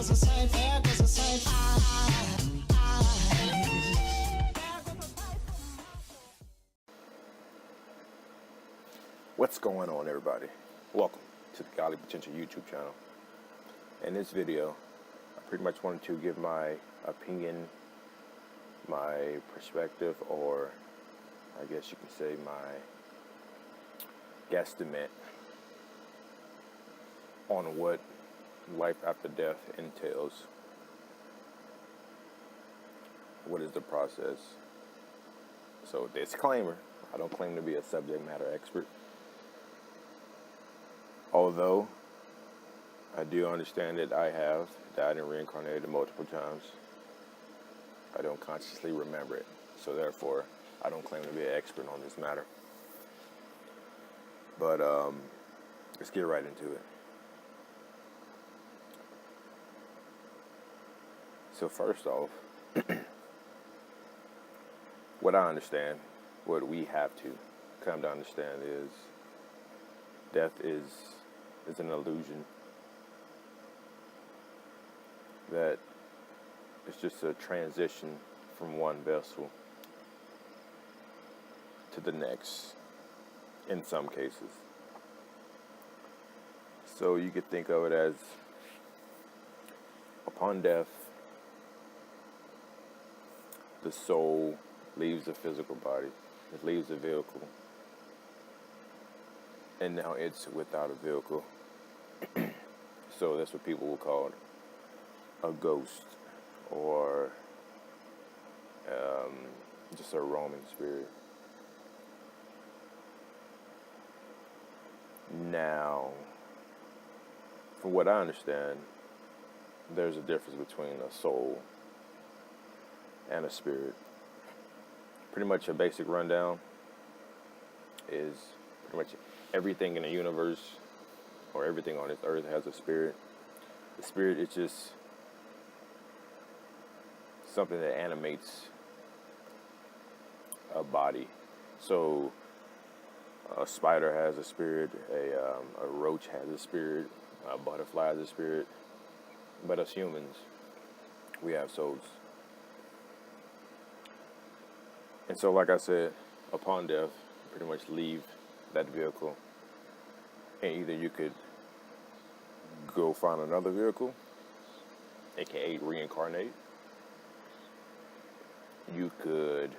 What's going on, everybody? Welcome to the Godly Potential YouTube channel. In this video, I pretty much wanted to give my opinion, my perspective, or I guess you could say my guesstimate on what life after death entails. What is the process? So, disclaimer, I don't claim to be a subject matter expert. Although I do understand that I have died and reincarnated multiple times, I don't consciously remember it. So therefore, I don't claim to be an expert on this matter. But let's get right into it. So first off, what I understand, what we have to come to understand is death is an illusion. That it's just a transition from one vessel to the next in some cases. So you could think of it as upon death, the soul leaves the physical body. It leaves the vehicle. And now it's without a vehicle. So that's what people will call a ghost, or just a roaming spirit. Now, from what I understand, there's a difference between a soul and a spirit. Pretty much a basic rundown is pretty much everything in the universe, or everything on this earth, has a spirit. The spirit is just something that animates a body. So a spider has a spirit, a roach has a spirit, a butterfly has a spirit. But us humans, we have souls. And so, like I said, upon death, you pretty much leave that vehicle. And either you could go find another vehicle, aka reincarnate. You could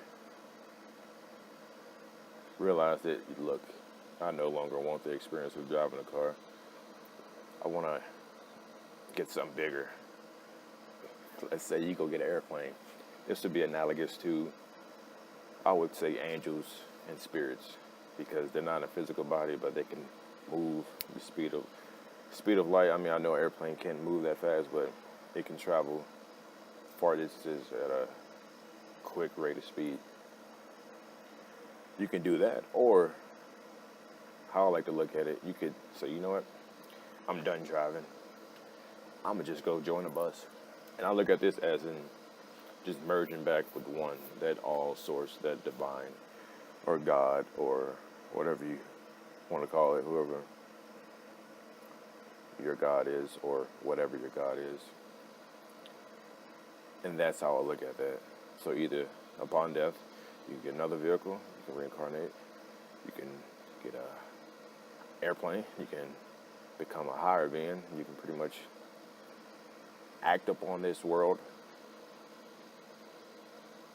realize that, look, I no longer want the experience of driving a car. I want to get something bigger. Let's say you go get an airplane. This would be analogous to, I would say, angels and spirits, because they're not in a physical body, but they can move the speed of light. I mean, I know an airplane can't move that fast, but it can travel far distances at a quick rate of speed. You can do that. Or, how I like to look at it, you could say, you know what, I'm done driving, I'm gonna just go join a bus. And I look at this as in just merging back with one, that all source, that divine, or God, or whatever you want to call it, whoever your God is, or whatever your God is. And that's how I look at that. So either upon death, you can get another vehicle, you can reincarnate, you can get an airplane, you can become a higher being, you can pretty much act upon this world,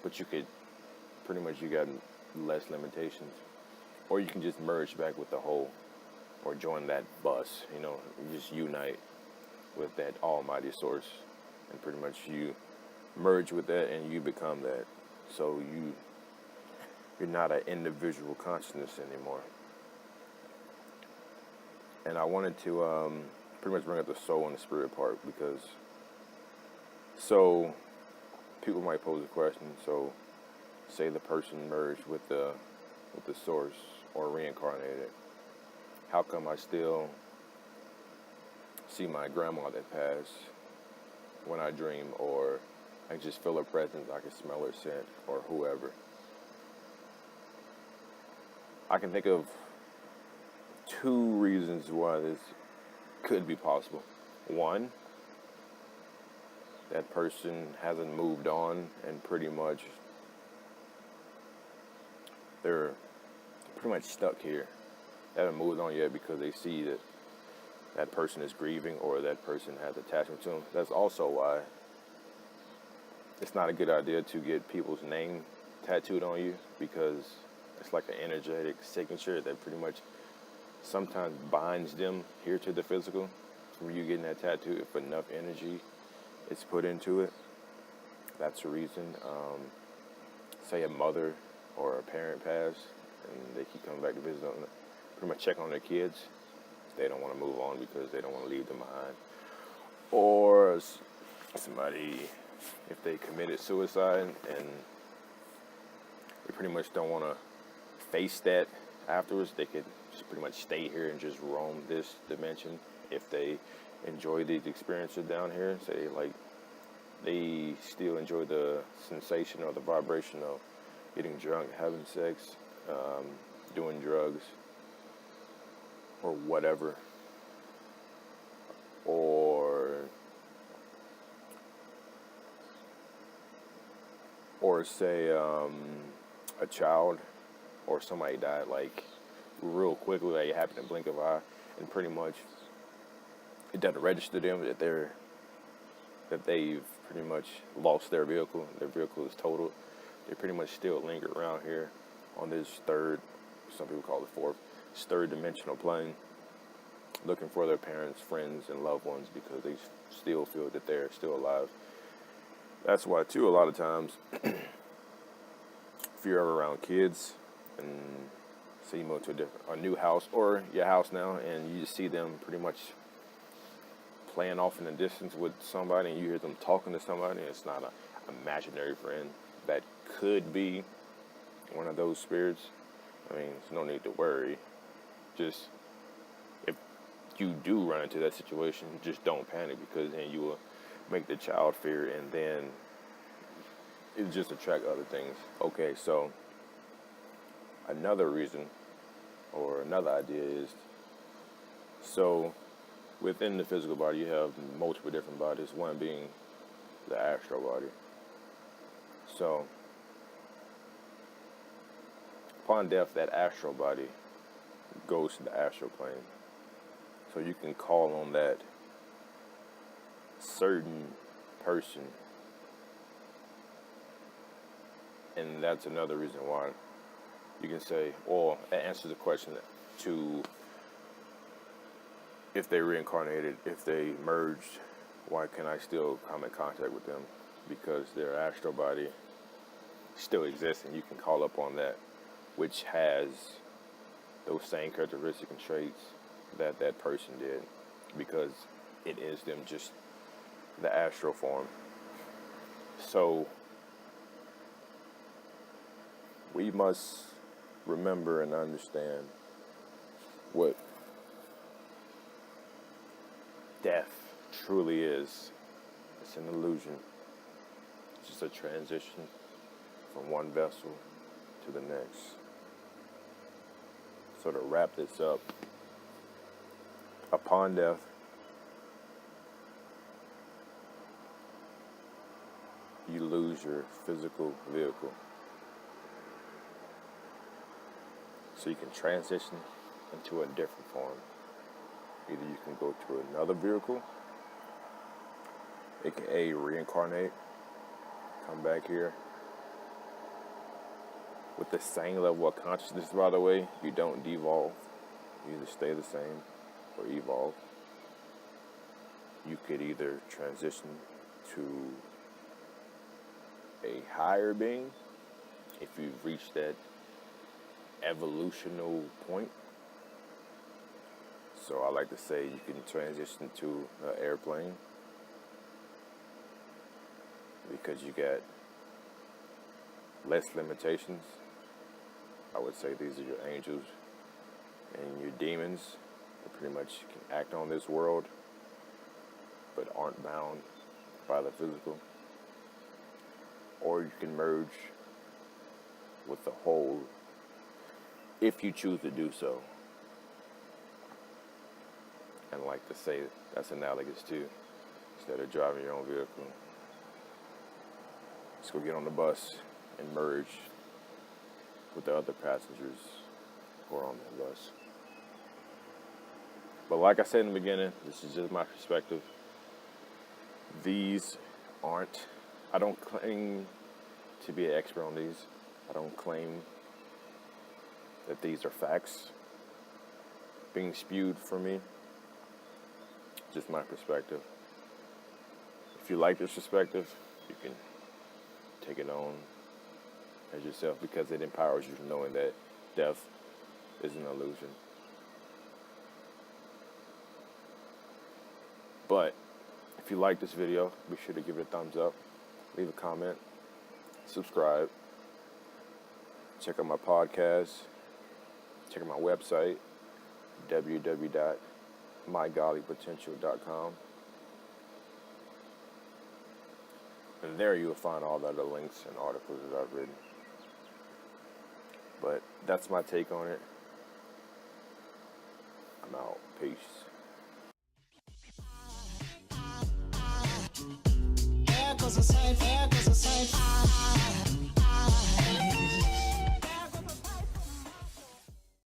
but you could pretty much, you got less limitations. Or you can just merge back with the whole, or join that bus, you just unite with that almighty source, and pretty much you merge with that and you become that. So you're not an individual consciousness anymore. And I wanted to pretty much bring up the soul and the spirit part, because so people might pose a question. So say the person merged with the source, or reincarnated, how come I still see my grandma that passed when I dream, or I just feel her presence, I can smell her scent, or whoever? I can think of two reasons why this could be possible. One, that person hasn't moved on and pretty much they're pretty much stuck here. They haven't moved on yet because they see that that person is grieving or that person has attachment to them. That's also why it's not a good idea to get people's name tattooed on you, because it's like an energetic signature that pretty much sometimes binds them here to the physical. When you getting that tattoo, if enough energy is put into it, that's the reason. Say a mother or a parent passed and they keep coming back to visit them, pretty much check on their kids. They don't want to move on because they don't want to leave them behind. Or somebody, if they committed suicide and they pretty much don't want to face that afterwards, they could just pretty much stay here and just roam this dimension. If they enjoy these experiences down here, say like they still enjoy the sensation or the vibration of getting drunk, having sex, doing drugs, or whatever, or say a child or somebody died like real quickly, like it happened in the blink of an eye, and pretty much it doesn't register them that they've pretty much lost their vehicle is totaled. They pretty much still linger around here on this third, some people call it fourth, third dimensional plane, looking for their parents, friends, and loved ones because they still feel that they're still alive. That's why, too, a lot of times, if you're ever around kids and say you move to a new house or your house now and you just see them pretty much playing off in the distance with somebody and you hear them talking to somebody, and it's not an imaginary friend, that could be one of those spirits. I mean, there's no need to worry. Just if you do run into that situation, just don't panic, because then you will make the child fear and then it just attract other things. Okay, so another reason or another idea is, so within the physical body you have multiple different bodies, one being the astral body. So upon death, that astral body goes to the astral plane. So you can call on that certain person. And that's another reason why you can say, or it answers the question to if they reincarnated, if they merged, why can I still come in contact with them? Because their astral body still exists and you can call up on that, which has those same characteristics and traits that that person did, because it is them, just the astral form. So we must remember and understand what death truly is. It's an illusion. It's just a transition from one vessel to the next. So to wrap this up, upon death, you lose your physical vehicle. So you can transition into a different form. Either you can go to another vehicle, aka reincarnate, come back here with the same level of consciousness. By the way, you don't devolve. You either stay the same or evolve. You could either transition to a higher being if you've reached that evolutional point. So I like to say you can transition to an airplane because you got less limitations. I would say these are your angels and your demons that pretty much can act on this world but aren't bound by the physical. Or you can merge with the whole if you choose to do so. And like to say, that's analogous too. Instead of driving your own vehicle, just go get on the bus and merge with the other passengers who are on that bus. But like I said in the beginning, this is just my perspective. These aren't, I don't claim to be an expert on these. I don't claim that these are facts being spewed from me. Just my perspective. If you like this perspective, you can take it on as yourself, because it empowers you knowing that death is an illusion. But if you like this video, be sure to give it a thumbs up, leave a comment, subscribe, check out my podcast, check out my website, www.mygollypotential.com. And there you will find all the other links and articles that I've written. But that's my take on it. I'm out. Peace. There goes the same, there goes the same.